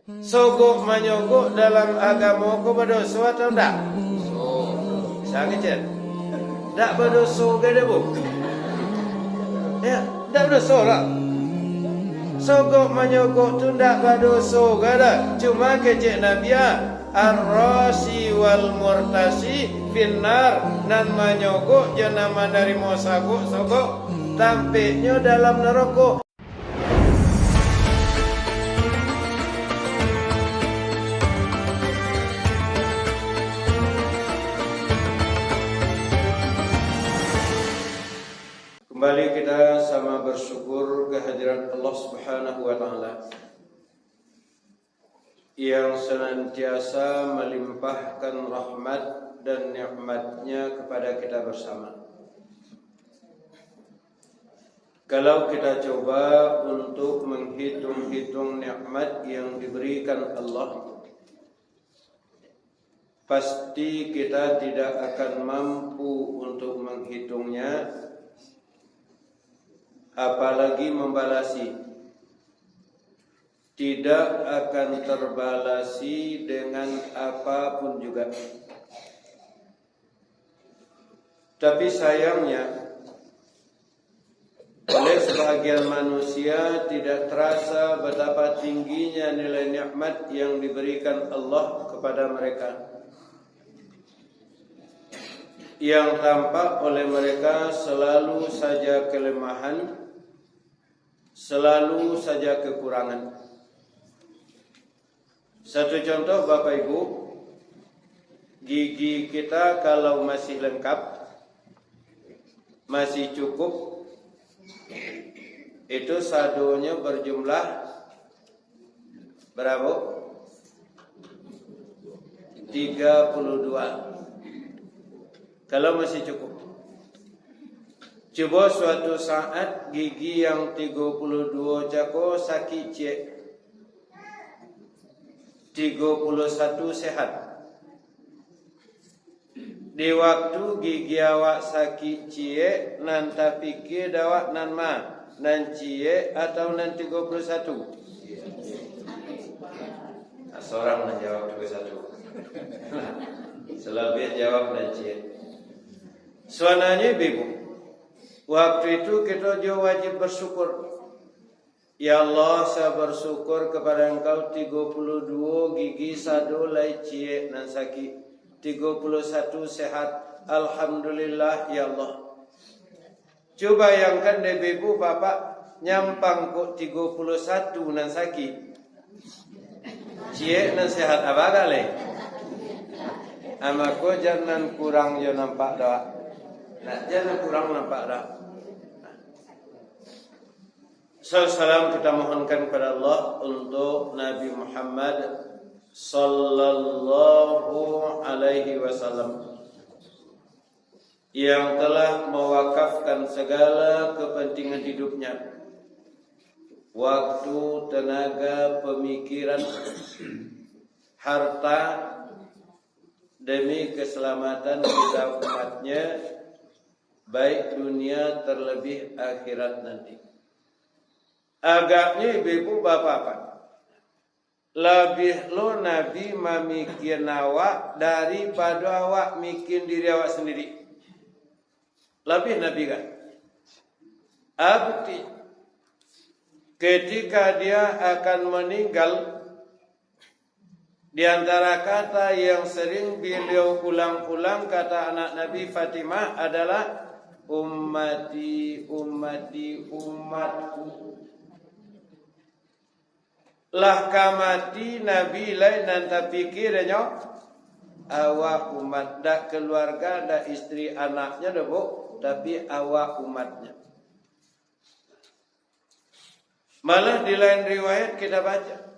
Sogok manyogok dalam agama ko berdosa atau tak? Sangat je. Tak berdosa ke dia bu? Ya, tak berdosa lah. Sogok manyogok tu tak berdosa ke dah. Cuma kecik Nabi ar-rasi wal murtasi finnar, nan manyogok jenama dari mosagok sogok tampaknya dalam neraka. Kembali kita sama bersyukur kehadiran Allah Subhanahu wa taala yang senantiasa melimpahkan rahmat dan nikmat-Nya kepada kita bersama. Kalau kita coba untuk menghitung-hitung nikmat yang diberikan Allah, pasti kita tidak akan mampu untuk menghitungnya, apalagi membalasi. Tidak akan terbalasi dengan apapun juga. Tapi sayangnya, oleh sebagian manusia tidak terasa betapa tingginya nilai nikmat yang diberikan Allah kepada mereka. Yang tampak oleh mereka selalu saja kelemahan, selalu saja kekurangan. Satu contoh Bapak Ibu, gigi kita kalau masih lengkap, masih cukup, itu saldonya berjumlah berapa? 32. Kalau masih cukup. Coba suatu saat gigi yang 32 cako sakit cek, 31 sehat. Di waktu gigi awak sakit cie, nan tak fikir dawak nan ma, nan cie atau nan 31. Nah, seorang menjawab 31. Selebih jawab nan cie. Suananya ibu, waktu itu kita juga wajib bersyukur. Ya Allah, saya bersyukur kepada Engkau 32 gigi sado lai cie nan sakit, 31 sehat. Alhamdulillah ya Allah. Coba bayangkan deh ibu bapak nyampang kok 31 nan sakit, cie nan sehat apa kali? Amako jangan kurang jo nampak doa. Nah, jangan kurang nampak dah. Salam kita mohonkan kepada Allah untuk Nabi Muhammad sallallahu alaihi wasallam yang telah mewakafkan segala kepentingan hidupnya, waktu, tenaga, pemikiran, harta demi keselamatan kita umatnya, baik dunia terlebih akhirat nanti. Agaknya ibu bapak, lebih lo Nabi memikir awak daripada awak mikir diri awak sendiri. Lebih Nabi kan? Bukti ketika dia akan meninggal, di antara kata yang sering beliau ulang-ulang kata anak Nabi Fatimah adalah ummati, ummati, umatku. Lah kamati Nabi lain dan tak pikirnya awak umat, dak keluarga, dak istri anaknya dah bu, tapi awak umatnya. Malah di lain riwayat kita baca,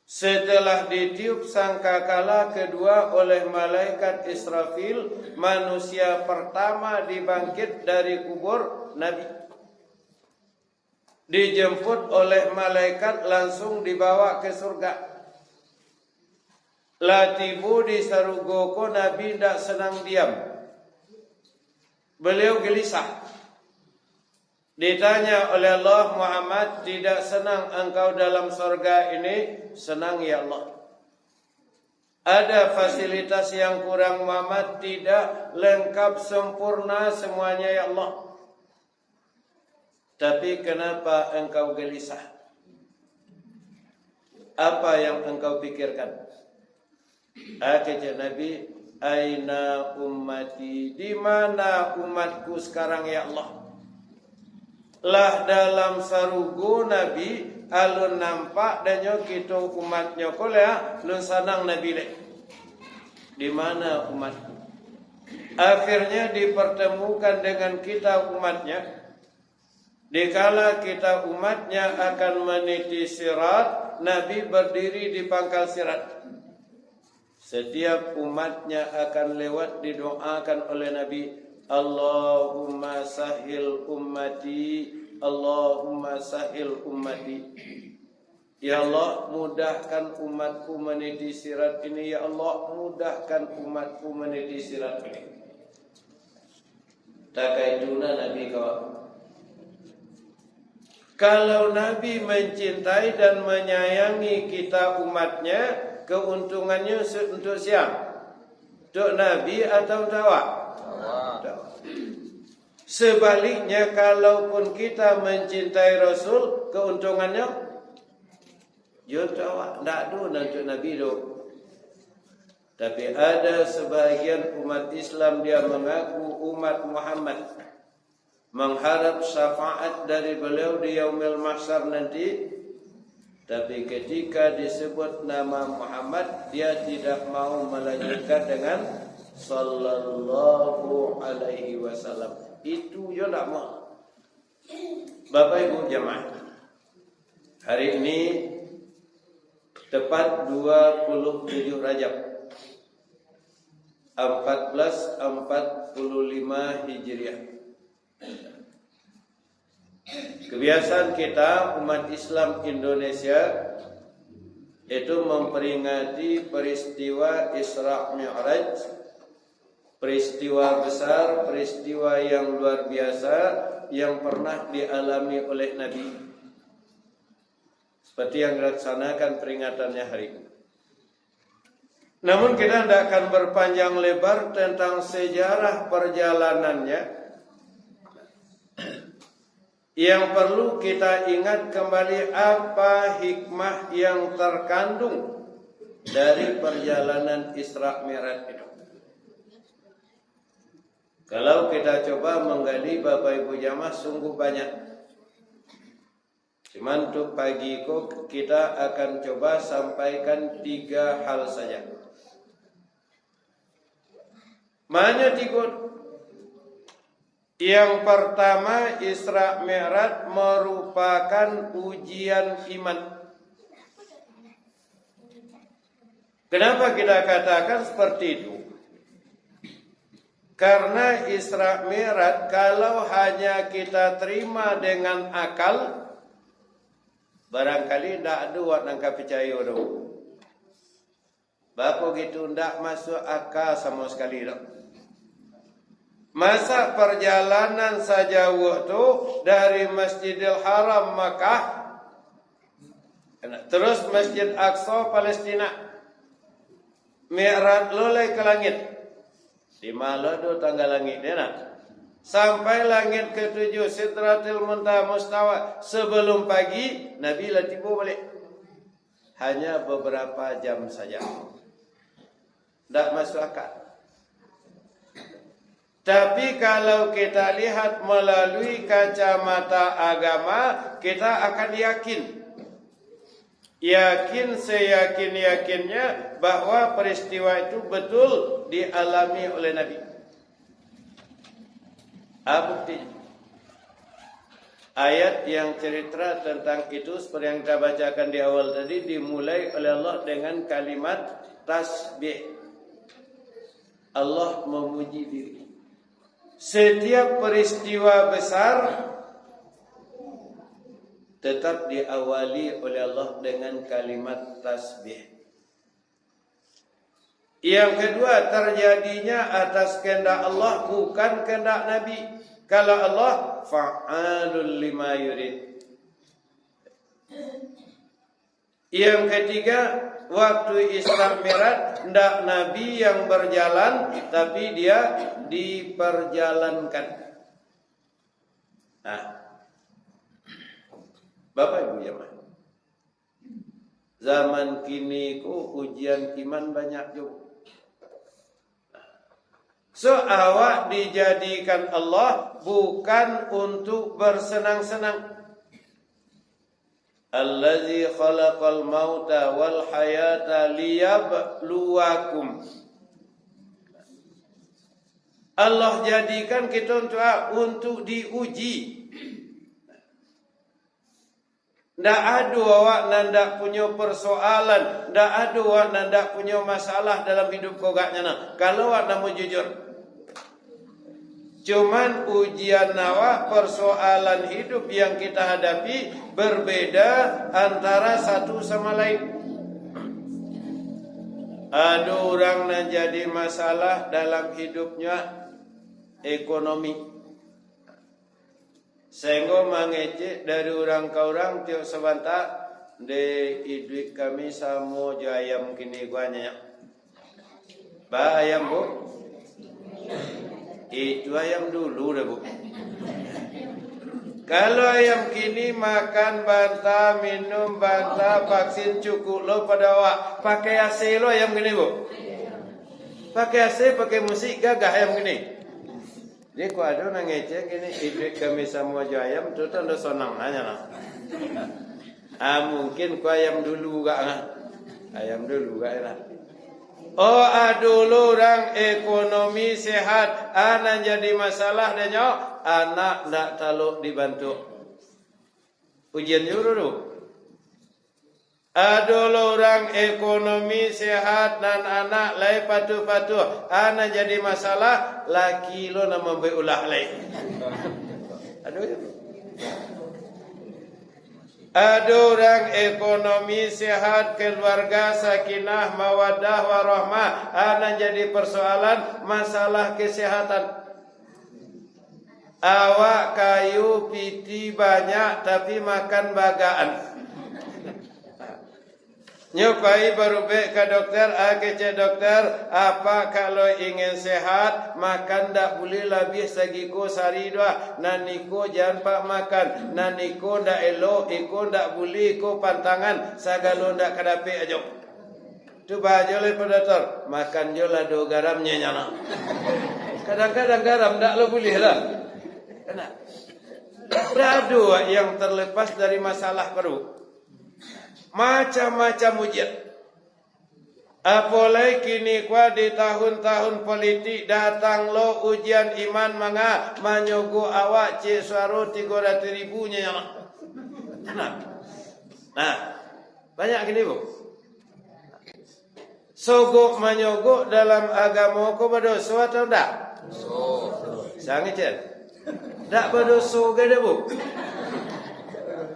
setelah ditiup sangkakala kedua oleh malaikat Israfil, manusia pertama dibangkit dari kubur Nabi. Dijemput oleh malaikat langsung dibawa ke surga. Latibu di sarugoko Nabi tidak senang diam. Beliau gelisah. Ditanya oleh Allah, Muhammad, tidak senang engkau dalam surga ini? Senang ya Allah. Ada fasilitas yang kurang Muhammad? Tidak, lengkap sempurna semuanya ya Allah. Tapi kenapa engkau gelisah? Apa yang engkau pikirkan? Kata Nabi, aina ummati, di mana umatku sekarang ya Allah? Lah dalam sarugu Nabi alun nampak dan nyo kita umatnya kolea lun sanang Nabi le. Di mana umatku? Akhirnya dipertemukan dengan kita umatnya. Dikala kita umatnya akan meniti sirat, Nabi berdiri di pangkal sirat. Setiap umatnya akan lewat, didoakan oleh Nabi, Allahumma sahil ummati, Allahumma sahil ummati. Ya Allah, mudahkan umatku meniti sirat ini. Ya Allah, mudahkan umatku meniti sirat ini. Takaituna Nabi kawan. Kalau Nabi mencintai dan menyayangi kita umatnya, keuntungannya untuk siapa? Untuk Nabi atau dakwah? Sebaliknya, kalaupun kita mencintai Rasul, keuntungannya ya dakwah. Tak ada untuk Nabi do. Tapi ada sebagian umat Islam dia mengaku umat Muhammad, mengharap syafaat dari beliau di yaumil mahsyar nanti. Tapi ketika disebut nama Muhammad, dia tidak mau melanjutkan dengan sallallahu alaihi wasallam. Itu dia tidak mau. Bapak Ibu jemaah, hari ini tepat 27 Rajab 1445 Hijriah. Kebiasaan kita umat Islam Indonesia itu memperingati peristiwa Isra Mi'raj, peristiwa besar, peristiwa yang luar biasa yang pernah dialami oleh Nabi. Seperti yang dilaksanakan peringatannya hari ini. Namun kita tidak akan berpanjang lebar tentang sejarah perjalanannya. Yang perlu kita ingat kembali apa hikmah yang terkandung dari perjalanan Isra Mi'raj itu. Kalau kita coba menggali Bapak Ibu jamaah sungguh banyak. Cuman untuk pagi kita akan coba sampaikan 3 hal saja. Mana 3? Yang pertama, Isra Mi'raj merupakan ujian iman. Kenapa kita katakan seperti itu? Karena Isra Mi'raj kalau hanya kita terima dengan akal, barangkali tidak ada wak nangka percaya dong. Bapak gitu tidak masuk akal sama sekali dong. Masa perjalanan saja waktu dari Masjidil Haram Makkah terus Masjid Aqsa Palestina, Mi'raj loleh ke langit. Di mana tu tangga langit dia nak? Sampai langit ke-7 Sidratil Muntaha Mustawa sebelum pagi Nabi lah tiba balik. Hanya beberapa jam saja. Tak masuk akal. Tapi kalau kita lihat melalui kacamata agama, kita akan yakin. Yakin seyakin-yakinnya bahwa peristiwa itu betul dialami oleh Nabi. Apa buktinya? Ayat yang cerita tentang itu seperti yang kita bacakan di awal tadi dimulai oleh Allah dengan kalimat tasbih. Allah memuji diri. Setiap peristiwa besar tetap diawali oleh Allah dengan kalimat tasbih. Yang kedua, terjadinya atas kehendak Allah bukan kehendak Nabi. Kalau Allah fa'alul lima yurid. Yang ketiga, waktu Isra Mi'raj ndak Nabi yang berjalan, tapi dia diperjalankan. Nah, Bapak Ibu jemaah, zaman kini ku ujian iman banyak juga. So awak dijadikan Allah bukan untuk bersenang-senang. Allazi khalaqal mauta wal hayata liyabluwakum. Allah jadikan kita untuk diuji. Ndak ada awak ndak punya persoalan, ndak ada awak ndak punya masalah dalam hidup kau gaknya nah. Kalau awak nak mau jujur. Cuman ujian awak, persoalan hidup yang kita hadapi berbeda antara satu sama lain. Ada orang yang jadi masalah dalam hidupnya ekonomi. Sehingga mengecek dari orang ke orang tiap sebentar de duit kami sama jo ayam kini guanya. Ba ayam bu? Itu ayam dulu dah bu. Kalau ayam kini makan bantah, minum bantah, vaksin cukup lo pada awak. Pakai AC lo ayam kini bu. Pakai AC, pakai musik gagah ayam kini. Jadi kau ada orang ngecek ini hidup kami sama jo ayam tu tanda sonang hanya lah. Mungkin kau ayam dulu gak lah. Ayam dulu gak lah. Oh dulu orang ekonomi sehat, anak jadi masalah dan anak nak taluk dibantu. Ujian dulu. Dulu orang ekonomi sehat dan anak lai patuh-patuh, anak jadi masalah, laki lo nama berulah lai. Aduh ya. Ada orang ekonomi sehat, keluarga sakinah, mawaddah, warahmah, anak jadi persoalan masalah kesehatan. Awak kayu piti banyak tapi makan bagaan. Nyupai berubah ke dokter, kece dokter, apa kalau ingin sehat, makan tak boleh lebih segiko sehari dua. Naniko jangan pak makan, naniko ndak elok, iko ndak boleh, iko pantangan, sagalo ndak kadape aja. Tu bajo le dokter, makan jo lah do garamnya nyana. Kadang-kadang garam ndak lo boleh lah. Kena. Berada yang terlepas dari masalah perut. Macam-macam ujian. Apalagi kini kuah di tahun-tahun politik datang lo ujian iman manga manyogo awak cik suara 300,000 nya. Nah, banyak gini bu. Sogok manyogo dalam agama ko berdosa atau tak? Sangat cik. Tak berdosa ke dah bu?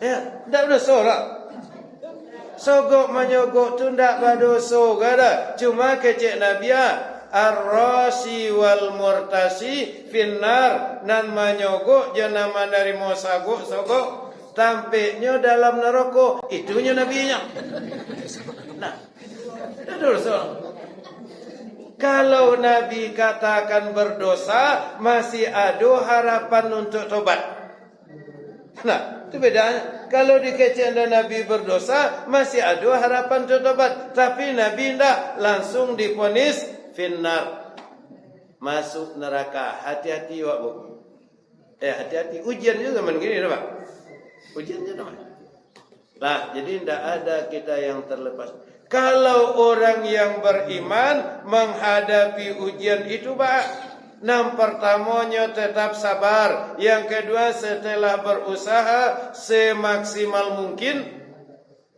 Ya, tak berdosa lah. Sogok menyogok tu ndak berdosa gada. Cuma kecek Nabi ar-rasi wal murtasi finnar, nan menyogok jangan menerima sogok tampaknya dalam neraka. Itunya nabinya. Nah, itu dosa. Kalau Nabi katakan berdosa, masih ada harapan untuk tobat. Nah, itu bedanya. Kalau dikecek dan Nabi berdosa, masih ada harapan untuk tobat. Tapi Nabi tidak langsung diponis finnar, masuk neraka. Hati-hati wak bu. Hati-hati. Ujian juga zaman gini, Pak. Ujian juga teman. Nah, jadi tidak ada kita yang terlepas. Kalau orang yang beriman menghadapi ujian itu, Pak, yang pertamanya tetap sabar. Yang kedua setelah berusaha semaksimal mungkin.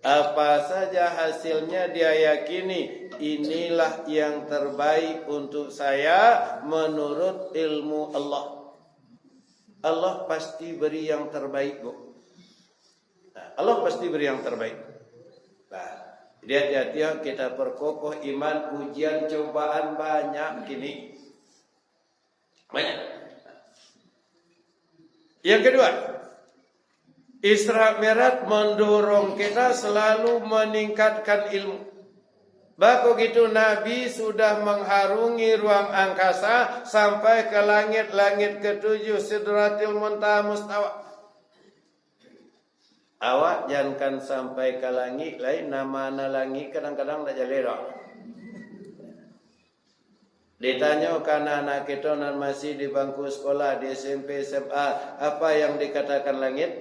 Apa saja hasilnya dia yakini inilah yang terbaik untuk saya menurut ilmu Allah. Allah pasti beri yang terbaik bu. Nah, Allah pasti beri yang terbaik. Nah, jadi hati-hati kita perkokoh iman. Ujian cobaan banyak kini. Banyak. Yang kedua, Isra Mi'raj mendorong kita selalu meningkatkan ilmu. Bako gitu Nabi sudah mengharungi ruang angkasa sampai ke langit-langit ketujuh Sidratil Muntaha Mustawa. Awak jangankan sampai ke langit lain, nama langit kadang-kadang tak jalera. Ditanya karena anak kita nan masih di bangku sekolah di SMP SMA, apa yang dikatakan langit?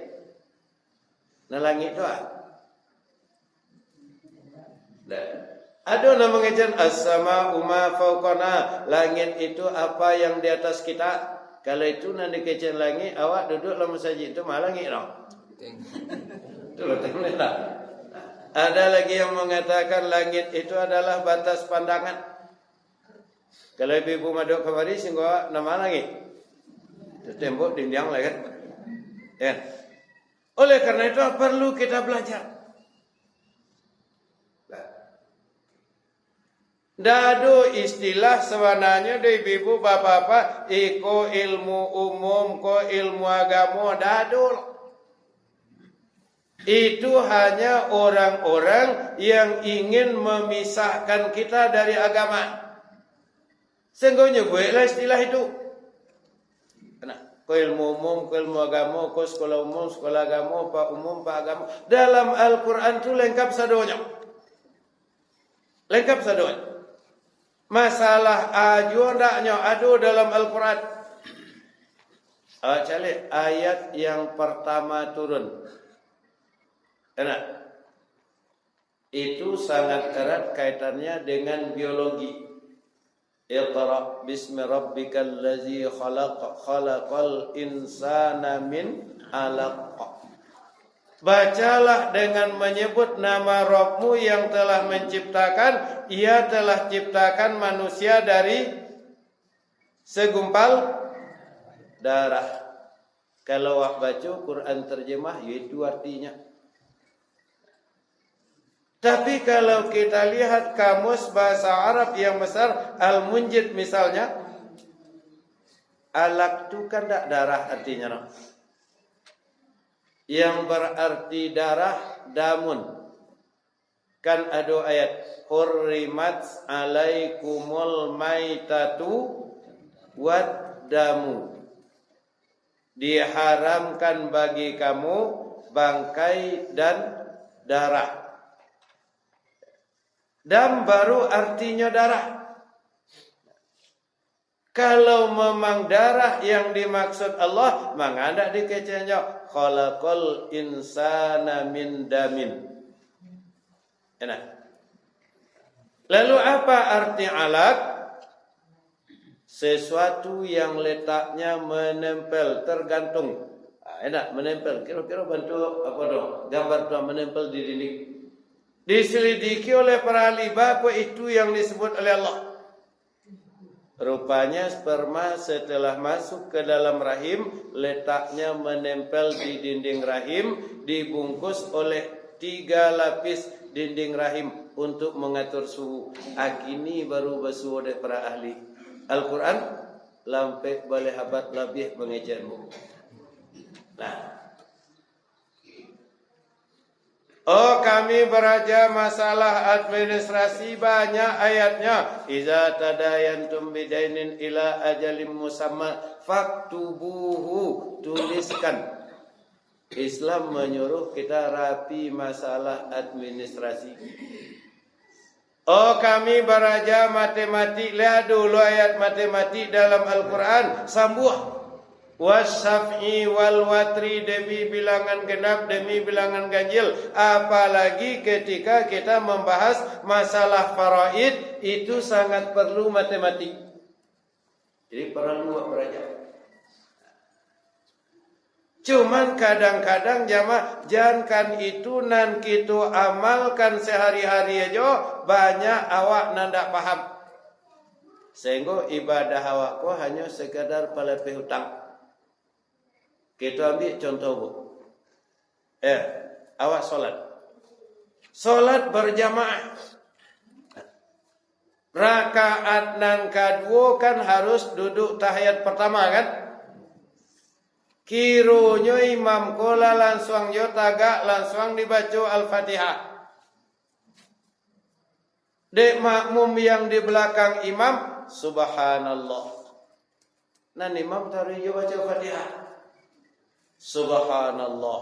Nah langit itu ada nama mengejan as-sama'u ma fawqana, langit itu apa yang di atas kita. Kalau itu nanti kejan langit, awak duduk dalam masjid itu malah langit no. Itu tengok tak. Ada lagi yang mengatakan langit itu adalah batas pandangan. Kalau ibu maduk kemari sehingga nama langit. Itu tembok dinding lah kan. Ya. Oleh karena itu perlu kita belajar. Dado istilah sebenarnya dari ibu bapak-bapak iko ilmu umum ko ilmu agama dado. Itu hanya orang-orang yang ingin memisahkan kita dari agama. Sehingga nyebutlah istilah itu. Ko ilmu umum, ko ilmu agama, ko sekolah umum, sekolah agama, pak agama. Dalam Al-Quran itu lengkap sadonya. Lengkap sadonya. Masalah ajo ndaknya ado dalam Al-Quran. Calik ayat yang pertama turun. Enak. Itu sangat erat kaitannya dengan biologi. Iqra bismi rabbikal ladzi khalaq khalaqal insana min 'alaq. Bacalah dengan menyebut nama Rabbmu yang telah menciptakan. Ia telah ciptakan manusia dari segumpal darah. Kalau awak baca Quran terjemah, itu artinya. Tapi kalau kita lihat kamus bahasa Arab yang besar, Al-Munjid misalnya, alaq itu kan tak darah artinya. No? Yang berarti darah, damun. Kan ada ayat hurrimat alaikumul maitatu wad damu. Diharamkan bagi kamu bangkai dan darah. Dam baru artinya darah. Kalau memang darah yang dimaksud Allah, mengada dikecenya khalaqal insana min damin. Enak. Lalu apa arti alaq? Sesuatu yang letaknya menempel, tergantung. Enak, menempel. Kira-kira bantu apa dong? Gambar tuh menempel di dinding. Diselidiki oleh para ahli bahwa itu yang disebut oleh Allah. Rupanya sperma setelah masuk ke dalam rahim, letaknya menempel di dinding rahim, dibungkus oleh 3 lapis dinding rahim untuk mengatur suhu. Akini baru bersuhu oleh para ahli Al-Quran, lampe boleh habat lebih mengejarmu. Nah, kami beraja masalah administrasi banyak ayatnya. Iza tadayantum bidainin ila ajalim musamma faktubuhu, tuliskan. Islam menyuruh kita rapi masalah administrasi. Kami beraja matematik. Lihat dulu ayat matematik dalam Al-Quran. Sambuh. Wasyaf'i wal watri, demi bilangan genap, demi bilangan ganjil. Apalagi ketika kita membahas masalah faraid, itu sangat perlu matematik. Jadi perlu belajar. Cuman kadang-kadang jamaah jangan itu nan kita amalkan sehari-hari aja, banyak awak nanda paham. Sehingga ibadah awak ko hanya sekadar pelepe hutang. Kita ambil contoh bu. Awak solat. Solat berjamaah. Rakaat nan kedua kan harus duduk tahiyat pertama kan? Kirunyo imam kola langsung yo tagak langsung dibaca Al-Fatihah. Dek makmum yang di belakang imam, subhanallah. Nan imam taruh yo baca Al-Fatihah. Subhanallah.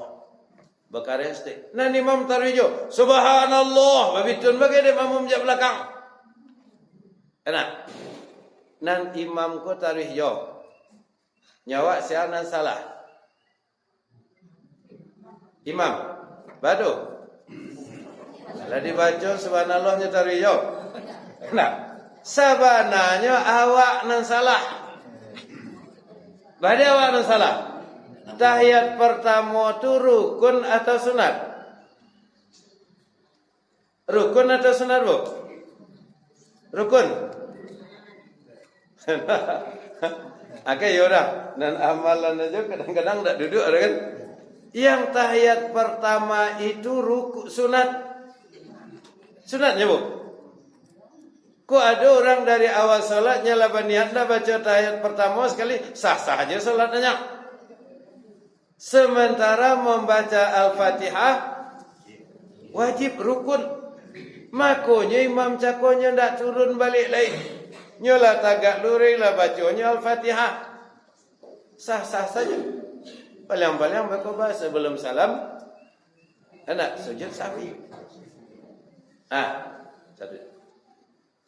Bakares dek. Nan imam taruh yo, subhanallah. Babitun bagai dek makmum di belakang. Enak. Nan imam ko taruh yo. Nyawa sianan salah. Imam, badu. Kalau dibaca subhanallahnya tariyo. Nah, sabananya awak nan salah. Bade awak nan salah. Tahiyat pertama tu rukun atau sunat? Rukun atau sunat, Bu? Rukun. Oke, yaudah. Dan amalan aja kadang-kadang tak duduk, kan? Yang tahiyat pertama itu sunat. Sunatnya, Bu. Kok ada orang dari awal salat nyala niatnya baca tahiyat pertama sekali sah-sah aja salatnya. Sementara membaca Al-Fatihah wajib rukun. Makanya imam cakonya ndak turun balik lagi. Nyola tagak luri lah bacanya Al-Fatihah. Sah-sah saja. Paling-paling berkobar sebelum salam. Anak sujud sahwi. Satu.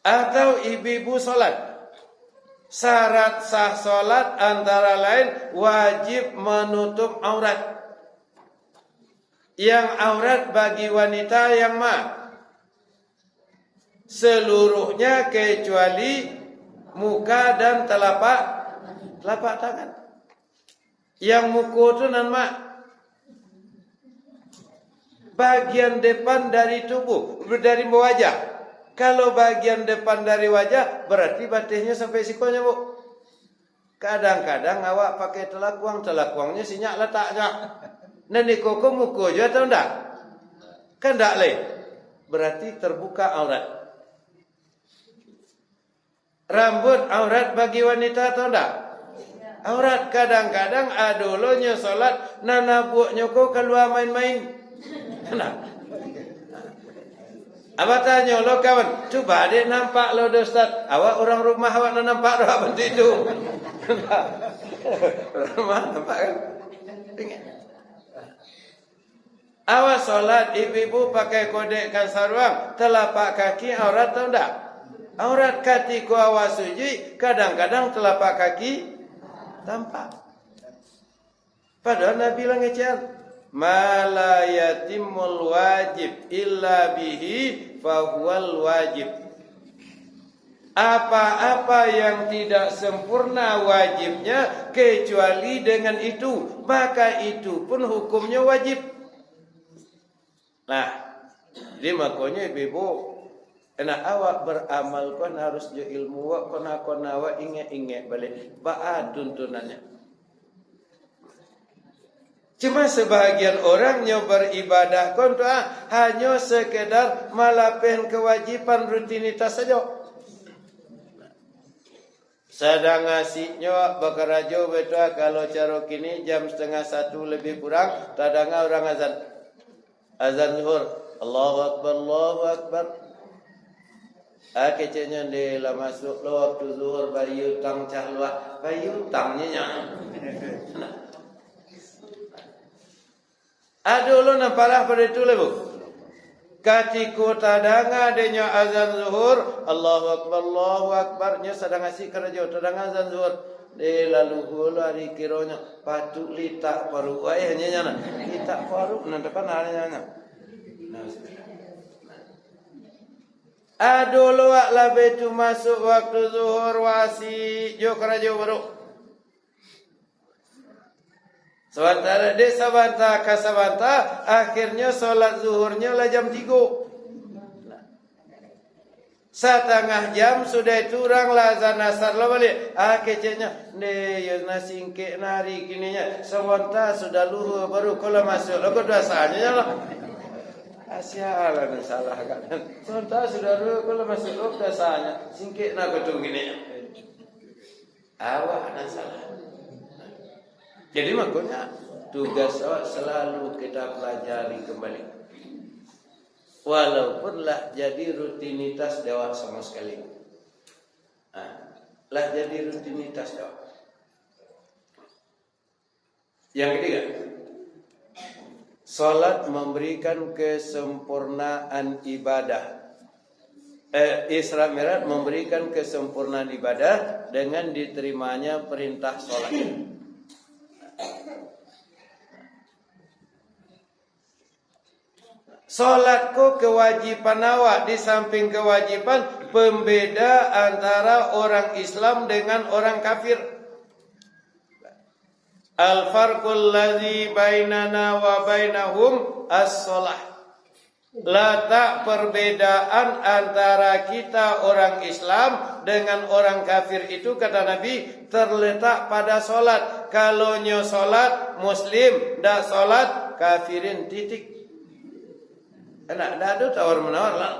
Atau ibu-ibu solat. Syarat sah solat antara lain wajib menutup aurat. Yang aurat bagi wanita yang seluruhnya kecuali muka dan telapak tangan. Yang muka itu bagian depan dari tubuh, dari wajah. Kalau bagian depan dari wajah berarti batisnya sampai sikonya, Bu. Kadang-kadang awak pakai telakuangnya sinyak letaknya. Nani koko muka je atau enggak? Kan enggak le. Berarti terbuka aurat. Rambut aurat bagi wanita atau enggak? Aurat. Kadang-kadang adolonya solat nana buaknya kok keluar main-main. Nah. Abah tanya lo kawan, coba dek nampak lo Ustaz. Awak orang rumah awak nak nampak doa bentuk itu. Rumah nampak kan? Ingat. Awak solat ibu-ibu pakai kodekkan sarung, telapak kaki aurat atau enggak? Aurat ketika awak sujud, kadang-kadang telapak kaki tampak. Padahal Nabi bilang ngecel, ma la yatimul wajib illa bihi fahuwal wajib. Apa-apa yang tidak sempurna wajibnya kecuali dengan itu, maka itu pun hukumnya wajib. Nah, di makanya ibu, enak awak beramal kon harus jo ilmu wak kon awak ingat balik baat tuntunannya. Cuma sebahagian orangnya beribadah kon tu hanya sekedar malapen kewajiban rutinitas saja. Sedang ngasihnya bakarajo betul kalau cara kini jam 12:30 lebih kurang tadanga orang azan zuhur. Allahu akbar, Allahu akbar. Kecenya de la masuk lo waktu zuhur bayu tang cahlwa bayu tangnya. Aduh lo nampalah pada itu le, Bu. Katiku tadanga adanya azan zuhur, Allahu akbar nya sedang ngasih kerja tadanga azan zuhur. De lalu hulu hari kironya patuk litak paru ayahnya nyana. Litak paru nanti kan hanya. Aduh lo labe tu masuk waktu zuhur wasi jo kerja baru. Sementara dia sabanta kasabanta akhirnya solat zuhurnya lah jam 3. Setengah jam sudah itu orang lah azan asar lah balik. Kecenya ne ya nasingke nari kininya. Sementara sudah luhur baru kalau masuk lo kedua saatnya lah. Asyalah salah kan. Sementara sudah luhur kalau masuk lo kedua saatnya. Singke nak ketung gini. Awak nak salah. Jadi makanya tugas awak selalu kita pelajari kembali. Walaupun lah jadi rutinitas awak sama sekali. Lah jadi rutinitas awak. Yang ketiga, salat memberikan kesempurnaan ibadah. Isra Mi'raj memberikan kesempurnaan ibadah dengan diterimanya perintah salat. Salatku kewajiban awak, di samping kewajiban pembeda antara orang Islam dengan orang kafir. Al-farqul ladzi bainana wa bainahum as-shalah. Letak perbedaan antara kita orang Islam dengan orang kafir itu, kata Nabi, terletak pada solat. Kalau nyo solat Muslim, dak solat kafirin, titik. Enak dah ada tawar menawar lah.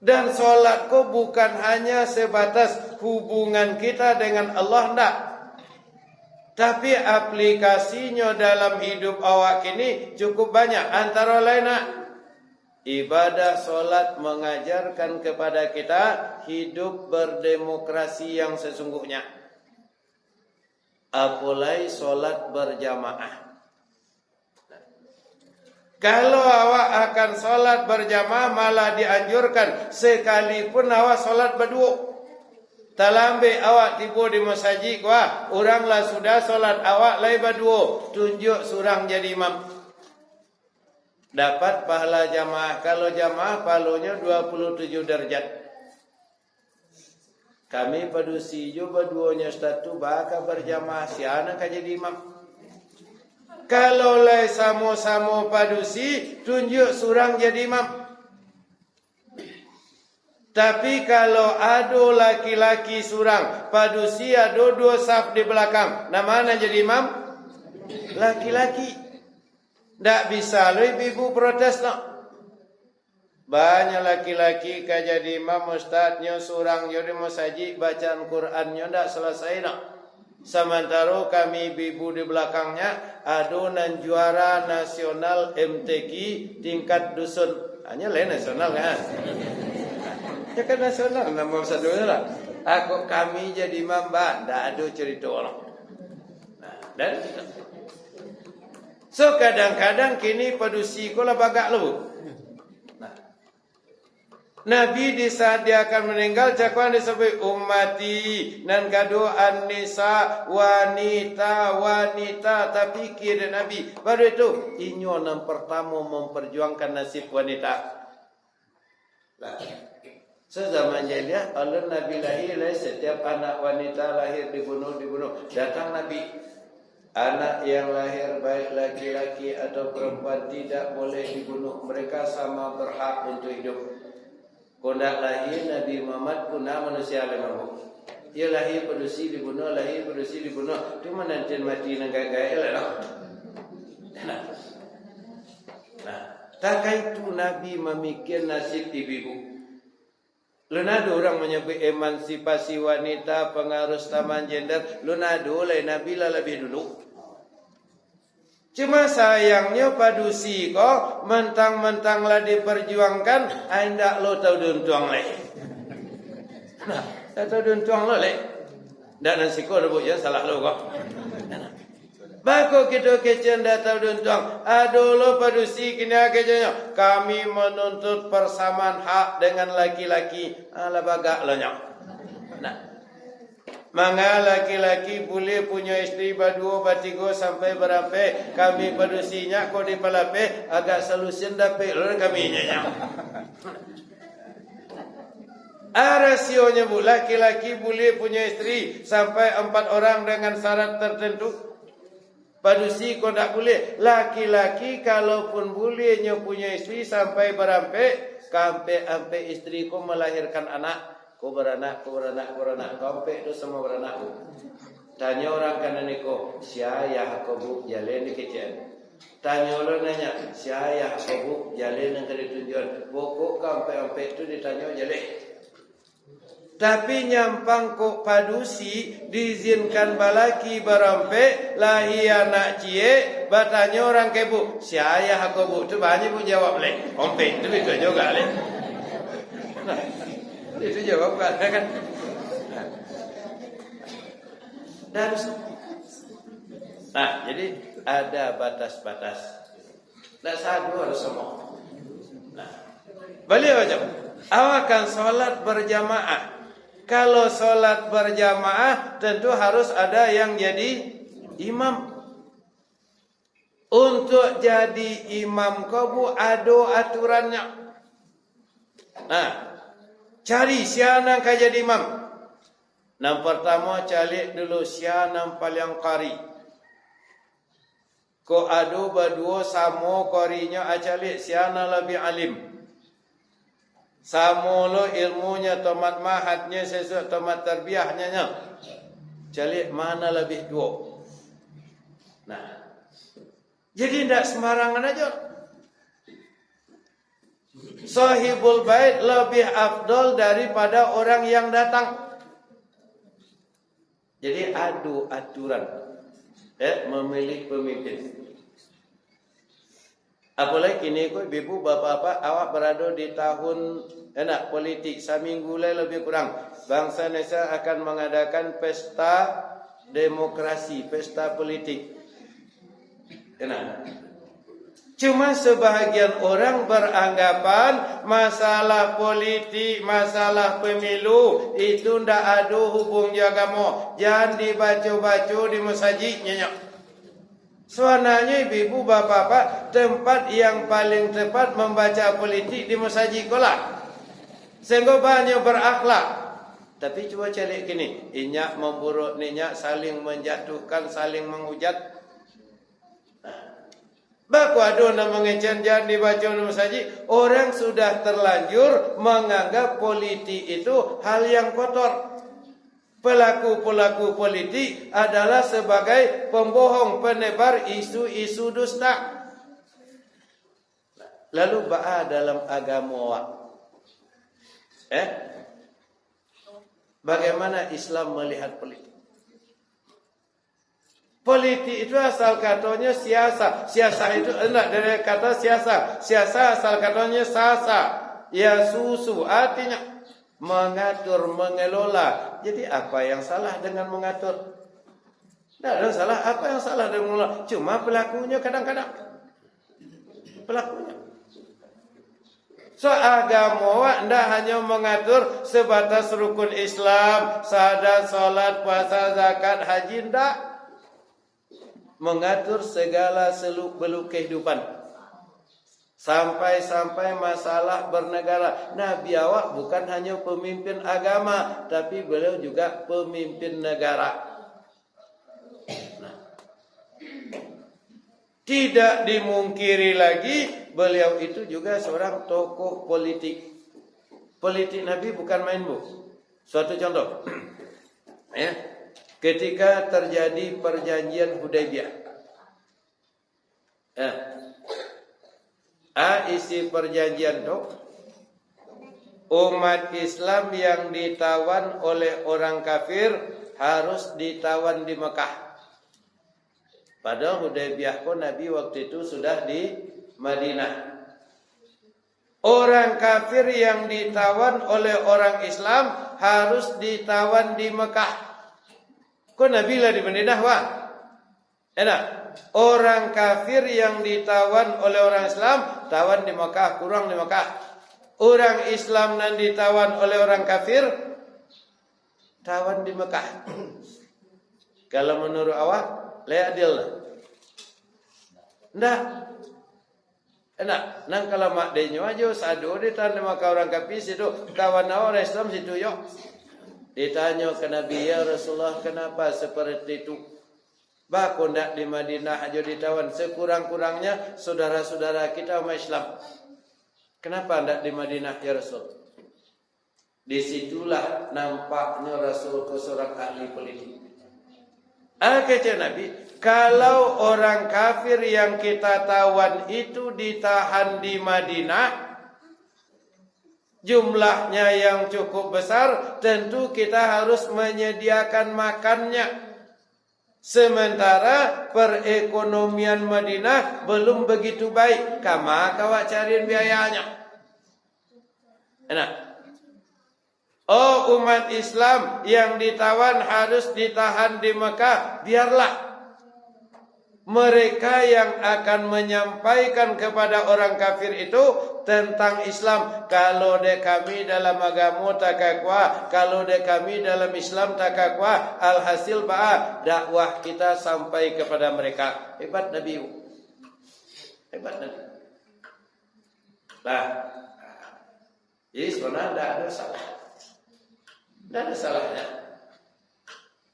Dan solatku bukan hanya sebatas hubungan kita dengan Allah, enggak. Tapi aplikasinya dalam hidup awak ini cukup banyak. Antara lain, ibadah solat mengajarkan kepada kita hidup berdemokrasi yang sesungguhnya. Apalagi solat berjamaah. Kalau awak akan solat berjamaah malah dianjurkan sekalipun awak solat berdua. Talambe awak tiba di masjid wah, oranglah sudah solat awak lai berdua, tunjuk surang jadi imam. Dapat pahala jamaah. Kalau jamaah pahalanya 27 derajat. Kami padusi jo berduanya statu baka berjamaah siana ka jadi imam. Kalau lai sama-sama padusi, tunjuk surang jadi imam. Tapi kalau ada laki-laki surang, padusi ada 2 saf di belakang, nah mana jadi imam? Laki-laki. Tak bisa lo ibu protes no. Banyak laki-laki ka jadi imam, ustaznya surang jadi masjid bacaan Qurannya tak selesai no. Sementara kami ibu di belakangnya adonan juara nasional MTQ tingkat dusun. Hanya lain nasional kan? Ya kan nasional nama saudara lah. Aku kami jadi imam mbak, tak ada cerita orang. Nah, dan so kadang-kadang kini padusi kola bagak lu. Nabi di saat dia akan meninggal cakwan disebut ummati nan kado an-nisa wanita tapi kira Nabi baru itu inyo yang pertama memperjuangkan nasib wanita. Lah sezaman jahiliyah Allah Nabi lahir setiap anak wanita lahir dibunuh datang Nabi. Anak yang lahir baik laki-laki atau perempuan tidak boleh dibunuh, mereka sama berhak untuk hidup. Kondak lahir Nabi Muhammad punah manusia lemah. Ia lahir padusi dibunuh, lahir padusi dibunuh. Cuma nanti mati nenggai-gai lah. Nah, takai itu Nabi memikir nasib ibu-ibu. Lunado orang menyebut emansipasi wanita, pengaruh taman gender. Lunado oleh Nabi lah lebih dulu. Cuma sayangnya padusi kok mentang-mentanglah diperjuangkan, anda lo tahu duntuang le. Nah, tahu duntuang lo le. Dan nasi kau rebut ya salah lo kok. Bako kita kecen dah tahu duntuang. Aduh lo padusi kini kecenya. Kami menuntut persamaan hak dengan laki-laki. Alah bagak lo nyok. Nah. Manga laki-laki boleh punya isteri berdua, bertiga sampai berapa. Kami padusinya kau di palape agak solusi dapat lor kami nya. Rasionya bu laki-laki boleh punya isteri sampai 4 orang dengan syarat tertentu. Padusi kau tak boleh. Laki-laki kalaupun bolehnya punya isteri sampai berapa, sampai isteri kau melahirkan anak. Kau beranak, kompek itu semua beranak. Tanya orang kanan niko, siapa kau bu jalan di kecil. Tanya orang nanya, siapa kau bu jalan yang kali tunjuan. Pokok kompek itu ditanya jalan. Tapi nyampang kok padusi diizinkan balaki barompe lahia nak cie batanya orang kebu. Si ayah aku bu tu banyak bu jawab leh. Ompe itu juga leh. Nah, itu jawab kan. Dan nah, jadi ada batas-batas. Tak sadu harus semua. Nah, beliau jawab, awakan solat berjamaah. Kalau solat berjamaah tentu harus ada yang jadi imam. Untuk jadi imam kau ada aturannya. Nah, cari siapa yang jadi imam. Yang pertama cari dulu siapa yang paling qari. Ko adu berdua samo qarinya acalik siapa lebih alim. Samo lo ilmunya tomat mahatnya sesuatu tomat terbiahnya nya. Calik mana lebih dua. Nah, jadi tidak sembarangan aja. Sahibul bait lebih afdol daripada orang yang datang. Jadi adu aturan memilih pemimpin. Apalagi kini kau ibu bapak-bapak awak berada di tahun enak politik seminggu lebih kurang. Bangsa Indonesia akan mengadakan pesta demokrasi, pesta politik. Enak. Cuma sebahagian orang beranggapan masalah politik, masalah pemilu itu ndak ada hubung agama. Jangan dibaca-baca di masjidnya. Sebenarnya ibu bapak-bapak tempat yang paling tepat membaca politik di masjid kolah. Sehingga banyak berakhlak. Tapi coba cari gini, inyak memburuk ninyak saling menjatuhkan, saling menghujat. Baku ada nak mengecan jangan dibaca di masjid. Orang sudah terlanjur menganggap politik itu hal yang kotor. Pelaku-pelaku politik adalah sebagai pembohong, penebar isu-isu dusta. Lalu ba'a dalam agama bagaimana Islam melihat politik? Politik itu asal katanya siasa. Siasa itu enggak dari kata siasa. Siasa asal katanya sasa. Ya susu artinya mengatur, mengelola. Jadi apa yang salah dengan mengatur? Tidak ada salah. Apa yang salah dengan mengelola? Cuma pelakunya kadang-kadang. Pelakunya. So agama tidak hanya mengatur sebatas rukun Islam, syahadat, salat, puasa, zakat, haji, tidak. Mengatur segala seluk-beluk kehidupan. Sampai-sampai masalah bernegara. Nabi awak bukan hanya pemimpin agama, tapi beliau juga pemimpin negara. Nah, tidak dimungkiri lagi, beliau itu juga seorang tokoh politik. Politik Nabi bukan main bu. Suatu contoh. Ketika terjadi perjanjian Hudaybiyah. Isi perjanjian itu umat Islam yang ditawan oleh orang kafir harus ditawan di Mekah. Padahal Hudaybiyah pun Nabi waktu itu sudah di Madinah. Orang kafir yang ditawan oleh orang Islam harus ditawan di Mekah. Kok Nabi lah di Madinah wah? Enak. Orang kafir yang ditawan oleh orang Islam tawan di Mekah, kurang di Mekah. Orang Islam yang ditawan oleh orang kafir tawan di Mekah. Kalau menurut awak adil lah. Ndak. Enak. Nang kalau mak denyo aja sadu ditawan di Mekah orang kafir situ kawan orang Islam situ yo. Ditanya ke Nabi, ya Rasulullah, kenapa seperti itu? Baku ndak di Madinah aja ditawan. Sekurang-kurangnya saudara-saudara kita umat Islam. Kenapa ndak di Madinah ya Rasul? Disitulah nampaknya Rasul ke seorang ahli politik. Kata Nabi, kalau orang kafir yang kita tawan itu ditahan di Madinah, jumlahnya yang cukup besar, tentu kita harus menyediakan makannya. Sementara perekonomian Madinah belum begitu baik, maka awak cariin biayanya. Enak. Oh, umat Islam yang ditawan harus ditahan di Mekah, biarlah mereka yang akan menyampaikan kepada orang kafir itu tentang Islam. Kalau dek kami dalam agama takakwa, kalau dek kami dalam Islam takakwa, alhasil dakwah kita sampai kepada mereka. Hebat Nabi. Hebat Nabi. Nah, jadi sebenarnya tidak ada salah. Tidak ada salahnya.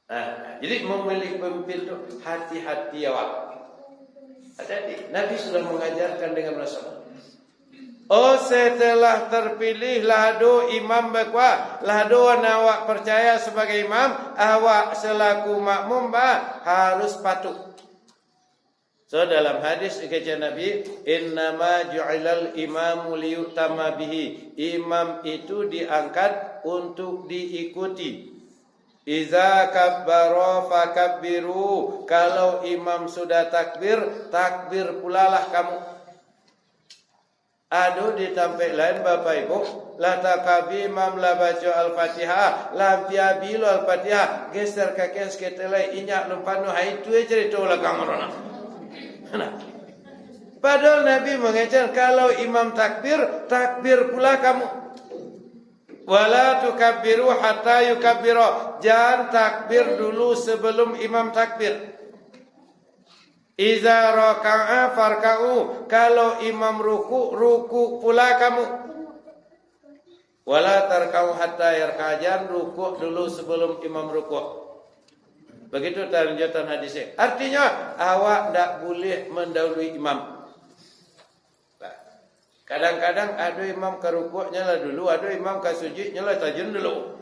Nah, jadi memilih pemimpin itu hati-hati awak. Hati-hati. Nabi sudah mengajarkan dengan Rasul. Oh, setelah terpilih lahado imam bakwa, lahado awak percaya sebagai imam, awak selaku makmum harus patuh. So dalam hadis kata Nabi, innama ju'ilal imamu liyutama bihi. Imam itu diangkat untuk diikuti. Iza kabbaro fakabbiru. Kalau imam sudah takbir, takbir pulalah kamu. Aduh ditampil lain Bapak Ibu, la takabi imam la baca al-Fatihah, la biabilu al-Fatihah, geser kaki seketelai inyak lumpanu itu cerita ulah kamarona. Nah, padahal Nabi mengajar kalau imam takbir, takbir pula kamu. Wala tukabbiru hatta yukabbiru. Jangan takbir dulu sebelum imam takbir. Iza raka'a farka'u. Kalau imam ruku, ruku pula kamu. Wala tarka'u hatta yarka'a. Jangan ruku dulu sebelum imam ruku. Begitu lanjutan hadisnya. Artinya awak tidak boleh mendahului imam. Kadang-kadang ada imam ke rukuknya lah dulu, ada imam ke sujudnya lah tajun dulu.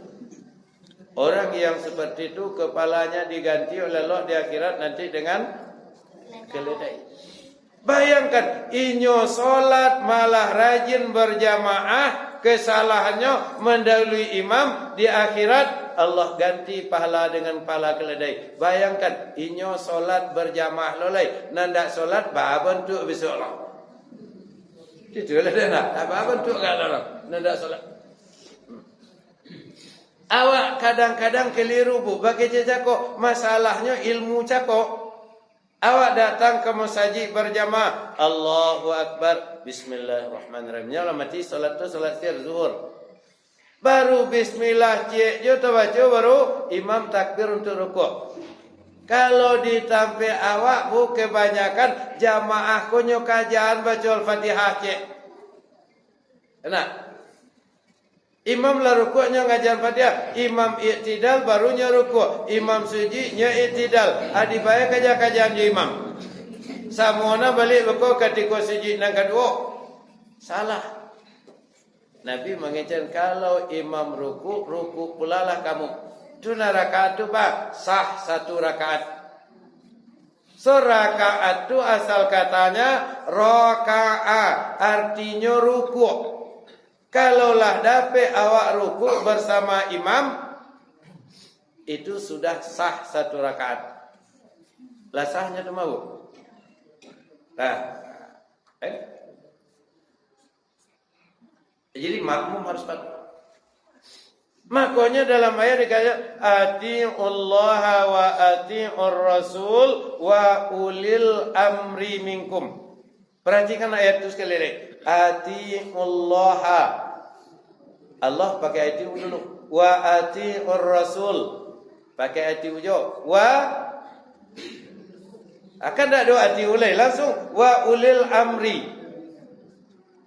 Orang yang seperti itu kepalanya diganti oleh Allah di akhirat nanti dengan keledai. Bayangkan, inyo solat malah rajin berjamaah, kesalahannya mendahului imam, di akhirat Allah ganti pahala dengan pahala keledai. Bayangkan, inyo solat berjamaah lolai, nandak solat bentuk besok Allah. Itu lah dia nak. Apa bentuk kalau orang nandak solat. Awak kadang-kadang keliru bu. Bagi cakap masalahnya ilmu cakap. Awak datang ke masjid berjamaah. Allahu Akbar. Bismillahirrahmanirrahim. Nyala mati solat tu solat sir zuhur. Baru bismillah cik jo baca baru imam takbir untuk rukuk. Kalau ditampe awak bu kebanyakan jamaah kunyo kajian baca Al-Fatihah cik. Enak. Imam lah rukuknya ngajar Fatihah, imam i'tidal barunya rukuk, imam sujud nya i'tidal. Adi bae kajian imam. Samona balik rukuk ketika sujud nang kedua. Salah. Nabi mengajar kalau imam rukuk, rukuk pula lah kamu. Tuna rakaat tu sah satu rakaat. Rakaat tu asal katanya rakaat, artinya rukuk. Kalaulah dapat awak rukuk bersama imam, itu sudah sah satu rakaat. Lah sahnya tu mau. Nah, jadi makmum harus patuh. Makanya dalam ayat dikatakan atiullaha wa atiur rasul wa ulil amri minkum. Perhatikan ayat itu sekali lagi. Atiullaha, Allah pakai atiu dulu. Wa atiur rasul pakai atiu jo. Wa akan tak ada atiu ulai langsung wa ulil amri.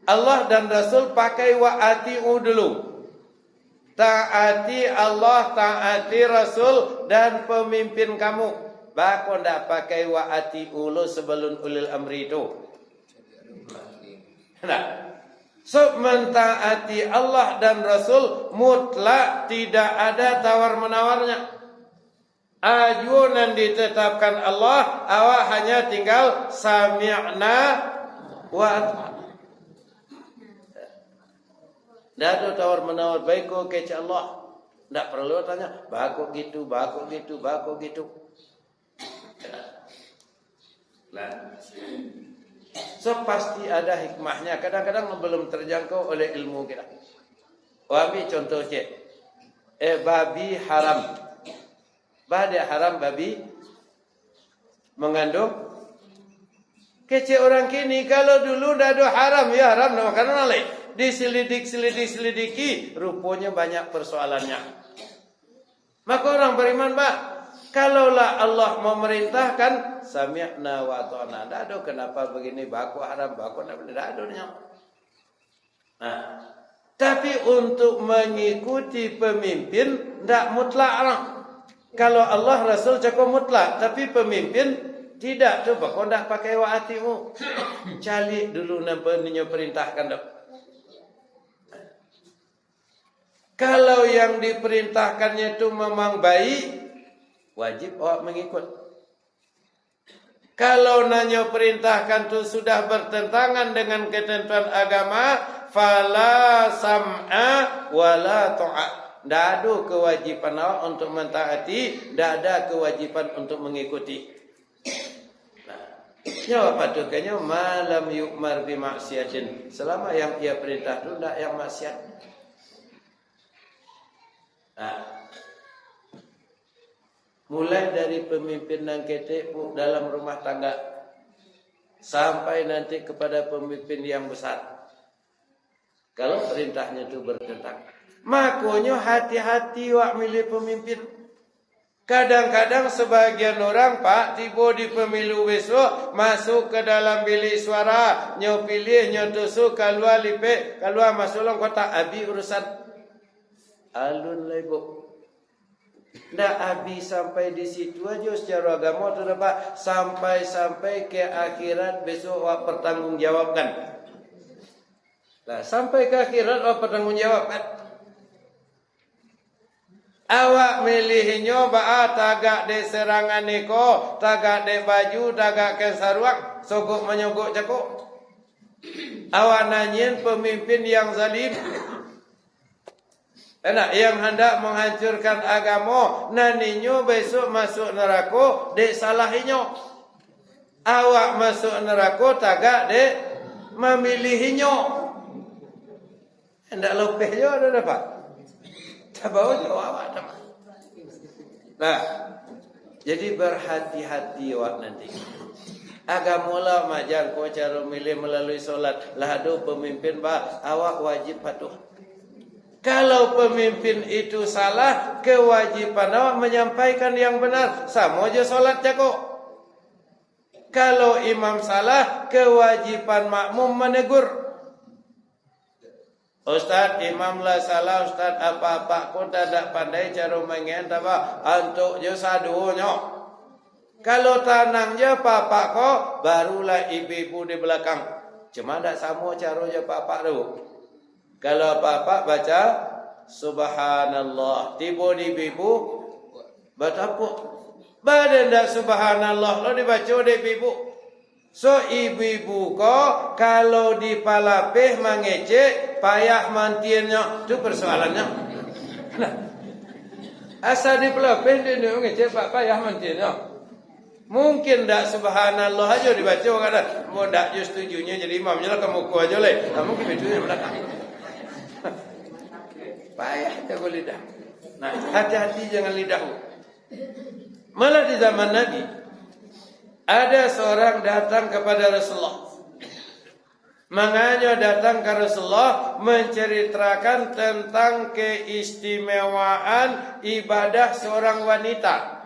Allah dan Rasul pakai wa atiu dulu. Taati Allah, taati Rasul dan pemimpin kamu. Bako ndak pakai wa'ati ulu sebelum ulil amri itu. Nah, so mentaati Allah dan Rasul mutlak, tidak ada tawar menawarnya. Ajunan ditetapkan Allah, awak hanya tinggal sami'na wa ata'na. Tidak ada tawar-menawar baiko kece Allah. Tidak perlu tanya, bako gitu. Nah. So pasti ada hikmahnya. Kadang-kadang belum terjangkau oleh ilmu kita. Ambil contoh cek. Babi haram. Dia haram babi mengandung. Kece orang kini kalau dulu dah ada haram ya haram no makanan lain. Diselidiki, rupanya banyak persoalannya. Maka orang beriman, kalaulah Allah memerintahkan sami'na wa ta'na. Tidak ada kenapa begini baku haram, baku tidak ada. Nah, tapi untuk mengikuti pemimpin tidak mutlak orang. Kalau Allah Rasul cukup mutlak, tapi pemimpin tidak. Coba kau tidak pakai wa'atimu. Cari dulu namanya perintahkan dok. Kalau yang diperintahkannya itu memang baik, wajib awak mengikut. Kalau nanya perintahkan itu sudah bertentangan dengan ketentuan agama, fala sam'a wala ta'a. Tidak ada kewajiban awak untuk mentaati, tidak ada kewajiban untuk mengikuti. Nyawa patukannya malam yu'mar bi maksiatin. Selama yang ia perintah itu tidak yang maksiat. Nah, mulai dari pemimpin yang ketek dalam rumah tangga sampai nanti kepada pemimpin yang besar. Kalau perintahnya itu bertentangan, makanya hati-hati wak milih pemimpin. Kadang-kadang sebagian orang tiba di pemilu besok masuk ke dalam bilik suara, nyo pilih, nyo tusuk, keluar lipek, keluar masuk dalam kotak abi urusan alun lebo. Ndak habis sampai di situ aja secara agama tu dapat sampai ke akhirat besok awak pertanggungjawabkan. Nah, sampai ke akhirat awak pertanggungjawabkan. Awak milihnya tagak de serangan neko, tagak de baju, tagak ke saruak, sogok menyogok cakok. Awak nanyain pemimpin yang zalim. Yang hendak menghancurkan agama, naninyo besok masuk neraka, dek salahinyo. Awak masuk neraka tagak dek memilihinyo. Hendak lopeh jo ada dapat. Tak bawa jo awak dapat. Nah, jadi berhati-hati awak nanti. Agama lah majar ko cara milih melalui solat. Lah ada pemimpin awak wajib patuh. Kalau pemimpin itu salah, kewajiban awak menyampaikan yang benar. Sama aja solat cakok. Kalau imam salah, kewajiban makmum menegur. Ustaz, imam lah salah, Ustaz apa-apa kau tak pandai cara mengen, apa antuk je sadunya. Kalau tanang je apa-apa kau, barulah ibu-ibu di belakang. Cuma tak sama cara je apa-apa tu. Kalau apa-apa baca subhanallah. Tiba di ibu baca apa? Badan dak subhanallah lo dibaca di ibu. So ibu-ibu ko kalau di palapeh mangecek payah mantiannya tu persoalannya. Nah, asal di palapeh dia mangecek payah mantiannya. Mungkin dak subhanallah aja dibaca kadang. Mau dak just tujunya jadi imamnya lah kamu ku aja le. Kamu gitu di belakang. Payah jago lidah. Nah, hati-hati jangan lidahmu. Malah di zaman Nabi ada seorang datang kepada Rasulullah. Makanya datang ke Rasulullah menceritakan tentang keistimewaan ibadah seorang wanita.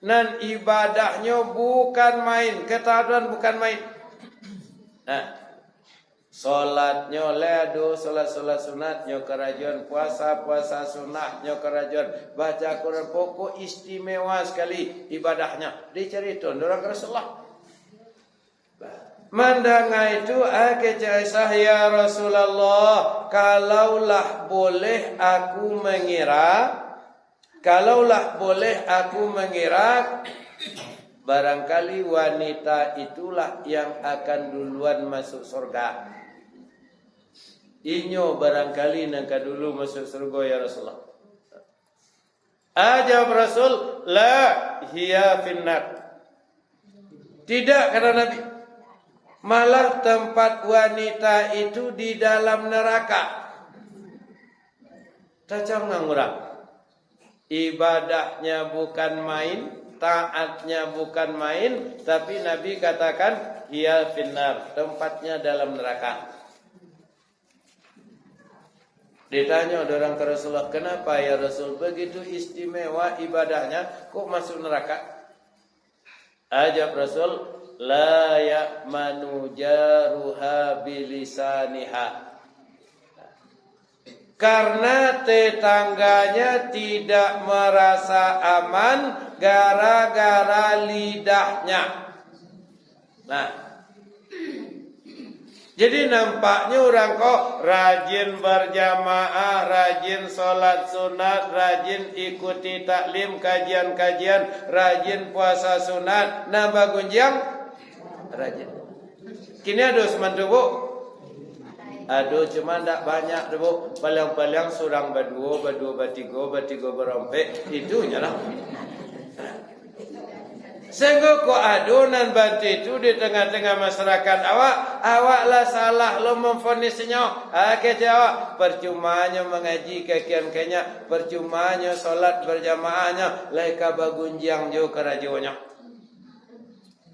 Dan ibadahnya bukan main, ketaatan bukan main. Nah, solatnya ledo, solat sunatnya kerajuan, puasa sunatnya kerajuan, baca Quran, pokok istimewa sekali ibadahnya. Diceritakan orang Rasulullah. Mandanga itu Aisyah, ya Rasulullah, kalaulah boleh aku mengira, barangkali wanita itulah yang akan duluan masuk surga. Inyo barangkali nangka dulu masuk surga ya Rasulullah. Ajab Rasul, la hiya finnar. Tidak kata Nabi. Malah tempat wanita itu di dalam neraka. Tacam ngurang. Ibadahnya bukan main, taatnya bukan main, tapi Nabi katakan hiya finnar, tempatnya dalam neraka. Ditanya orang ke Rasulullah, kenapa ya Rasul begitu istimewa ibadahnya kok masuk neraka? Ajab Rasul, la ya'manu jaruha bilisaniha. Karena tetangganya tidak merasa aman gara-gara lidahnya. Nah, jadi nampaknya orang kok rajin berjamaah, rajin sholat sunat, rajin ikuti taklim, kajian-kajian, rajin puasa sunat, nambah gunjang, rajin. Kini ada semantu bu? Aduh cuma tak banyak tu bu. Paling-paling surang berdua, bertiga berompek. Itunya lah. Sehingga kau adunan bantu itu di tengah-tengah masyarakat awaklah salah lo memfonisnya. Kata awak percumanya mengaji kekian-kiannya, percumanya solat berjamaahnya, laika bagunjang jo kerajonya.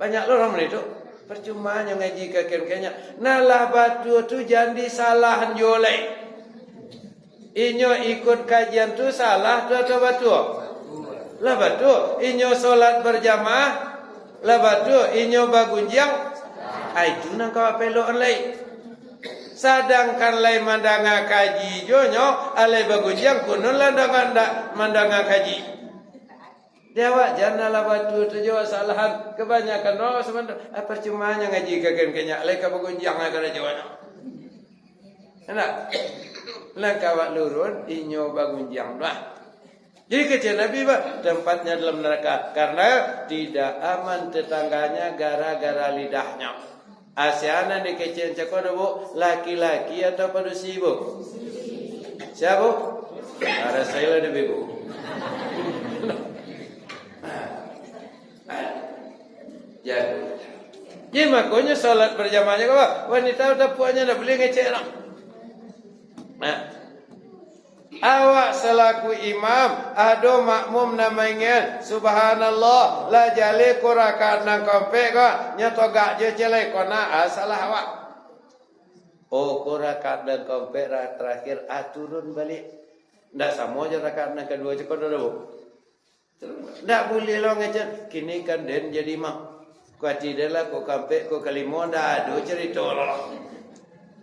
Banyak lo orang itu. Percumanya ngaji kekian-kiannya. Nalah batu tu jadi salah jolek. Inyo ikut kajian tu salah tu atau batu? Lah batu. Inyo solat berjamaah. Lah batu. Inyo bagunjang. Itu nang kau pelok lain. Sedangkan lain mandanga kaji jonyo, alai bagunjang kunun lah mandanga kaji. Dewa janganlah batu tu jawab salahan kebanyakan orang sebentar percumanya ngaji kagen-kenya alai ka bagunjang agak jawab. Enak. Langkah lurun inyo bagunjang dah. Jadi kecil Nabi tempatnya dalam neraka karena tidak aman tetangganya gara-gara lidahnya. Asyana di kecil cakap bu laki-laki atau padusi bu? Siapa? Ada saya lebih bu. Jadi makanya salat berjamaahnya kau wanita udah puanya dah boleh ngecek lah. Nah, awak selaku imam, ado makmum namanya subhanallah la jale kurakan nang kompe kau nyatogak je celai kona salah awak. Oh kurakan nang kompe terakhir aturun balik. Ndak sama je rakaat nang kedua je kau dah. Tak boleh lo ngecek. Kini kan den jadi imam. Kuati adalah ko kampe ko kalimo ndak ada cerita lo.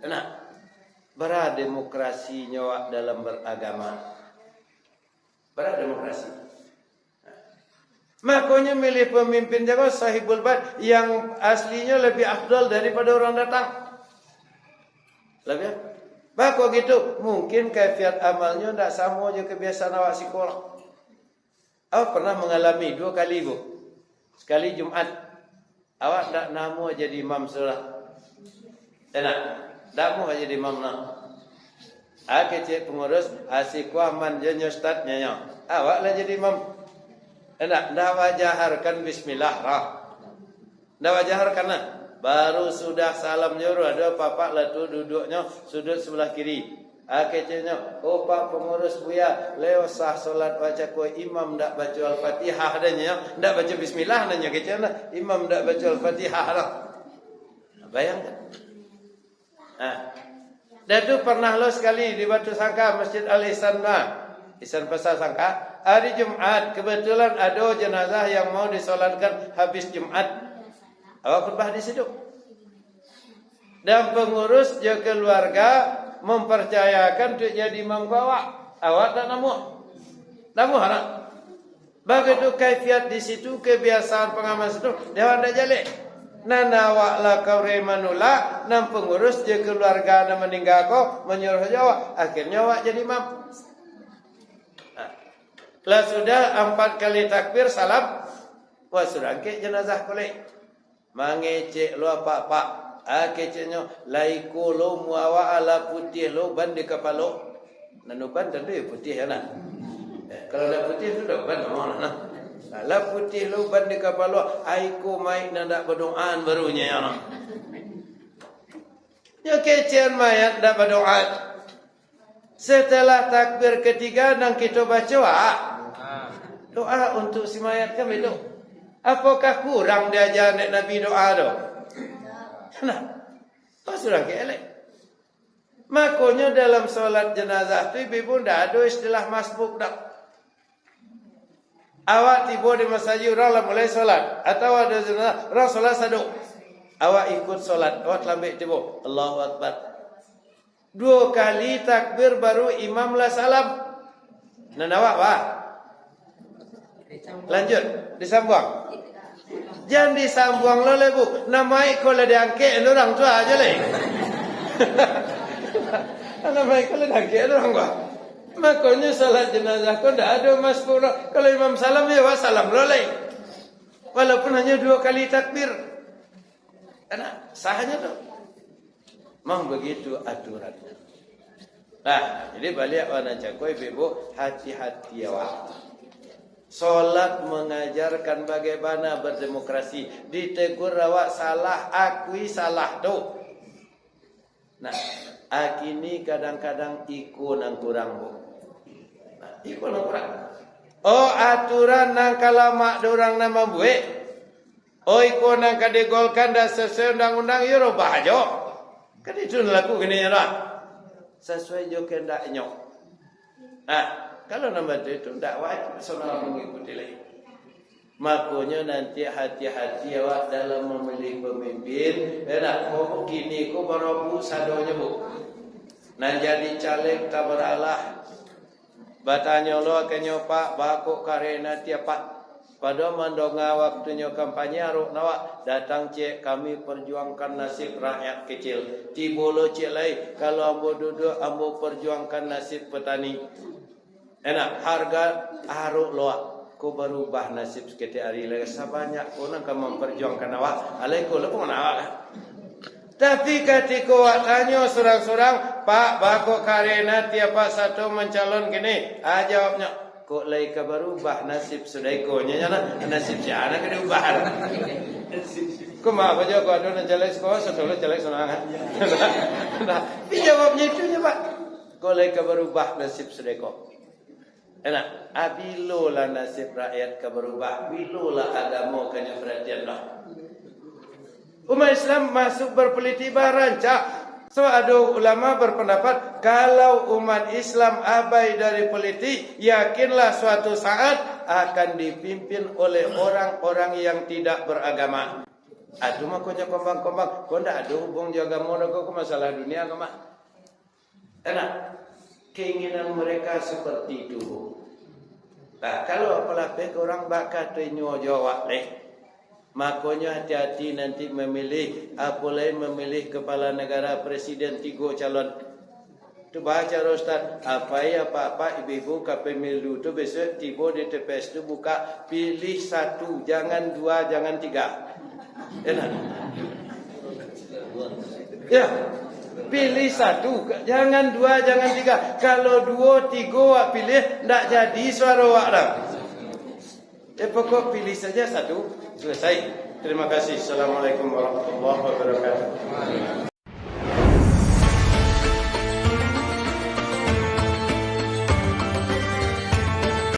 Enak. Berademokrasi nyawa dalam beragama. Berademokrasi. Makanya milih pemimpin jago sahibul bad yang aslinya lebih afdal daripada orang datang. Lebih. Bako gitu, mungkin kaifiat amalnya ndak sama je kebiasaan awak sekolah. Awak pernah mengalami 2 kali bu. Sekali Jumat. Awak tak namu jadi imam surah. Enak. Tak mau jadi imam nak. Kecik pengurus. Asyik waman jenyo ustaz nyanyo. Awak lah jadi imam. Enak. Dah wajaharkan bismillah. Dah wajaharkan lah. Baru sudah salam nyuruh. Ada papak lah tu duduknya. Sudut sebelah kiri. Kecilnya, oh pak pengurus buya, leo sah solat baca ko imam ndak baca al-fatihah adanya, ndak baca bismillah adanya kecilnya, imam ndak baca al-fatihah dah. Bayangkan. Dan tu pernah lo sekali di Batu Sangka Masjid Al-Ihsan Ihsan Pasar Sangka, hari Jumat kebetulan ada jenazah yang mau disolatkan habis Jumat. Awak khutbah di situ. Dan pengurus je keluarga mempercayakan untuk jadi imam awak. Awak tak namu. Namu harap. Begitu kaifiat di situ, kebiasaan pengamal situ, dia ada jalik. Nana awak lah kau remanula, nam pengurus je keluarga na meninggal kau menyuruh jawab. Akhirnya awak jadi imam. Lah sudah 4 kali takbir salam. Wah sudah ke jenazah kolek. Mangecek lu apa-apa. Kecenya laiko lo muawa ala putih lo ban di kepala. Nanuban tentu ya putih ya nah. Kalau dah putih tu dah ban mana nah. Lah putih lo ban di kepala aiko mai ndak berdoaan barunya ya nah. Ya kecian mayat ndak berdoa. Setelah takbir ketiga nang kita baca doa untuk si mayat kan itu. Apakah kurang diajar Nabi doa tu? Nah, pas sudah kelek. Makanya dalam solat jenazah tu ibu ndak ada istilah masbuk dak. Awak tiba di masjid orang lah mulai solat atau ada jenazah orang solat sadu. Awak ikut solat, awak lambik tiba. Allahu Akbar. 2 kali takbir baru imam lah salam. Nan awak wah. Lanjut, disambung. Jangan disambung lo lebu. Namai kalau diangkat orang tua aja le. Namai kalau diangkat orang tua. Makanya salat jenazah kau tidak ada masbuk. Kalau imam salam ya salam lo le. Walaupun hanya 2 kali takbir. Karena sahnya tu. Memang begitu aturannya. Nah, jadi balik warna cakoi ibu hati-hati awak. Solat mengajarkan bagaimana berdemokrasi. Ditegur awak salah, akui salah tu. Nah, akini kadang-kadang ikut nang kurang bu. Nah, ikut nang kurang. Oh, aturan nang kalamak dorang nama buik. Oh, ikut nang kadegolkan dah sesuai undang-undang ya robah jo. Kan itu laku gini ya lah. Sesuai jo kendaknya. Nah, kalau nama itu tidak wajib seorang mengikuti lagi. Makanya nanti hati-hati awak dalam memilih pemimpin. Benar, kau kini kau baru sadonya bu. Nah jadi caleg tabaralah. Batanya lo akan nyopak bakok karena tiap pada mandonga waktunya kampanye aruk nawak datang cek kami perjuangkan nasib rakyat kecil. Tibolo cek lai kalau ambo duduk ambo perjuangkan nasib petani. Enak harga aruk loak. Ku berubah nasib sekitar hari lagi sebanyak orang akan memperjuangkan awak. Alaikum lepung awak. Tapi ketika awak tanya surang-surang, Pak bako karena tiap satu mencalon gini, jawabnya, kok lagi berubah nasib sudaikonya nyana nasib siapa kena ubah. Kau maaf aja kau ada nak jelek sekolah satu lo jelek senangan. Nah, jawabnya itu je Pak. Kau lagi berubah nasib sudaiko. Enak, abilolah nasib rakyat keberubah, bilolah agama kena perhatian lah. Umat Islam masuk berpolitik rancak. So ada ulama berpendapat kalau umat Islam abai dari politik, yakinlah suatu saat akan dipimpin oleh orang-orang yang tidak beragama. Aduh mah kau kombang-kombang, kau ndak ada hubung jaga agama kau masalah dunia kau mah. Enak. Keinginan mereka seperti itu. Nah, kalau apalagi orang bakal tunjuk jawab leh. Makanya hati-hati nanti memilih, apalagi memilih kepala negara presiden 3 calon. Tu baca Ustaz, apa-apa ibu-ibu ke pemilu tu besok tiba di TPS tu buka pilih 1, jangan 2, jangan 3. Enak. Ya. Pilih 1, jangan 2, jangan 3. Kalau 2, 3 pilih, tak jadi suara awak dah. Pokok pilih saja 1, selesai. Terima kasih. Assalamualaikum warahmatullahi wabarakatuh.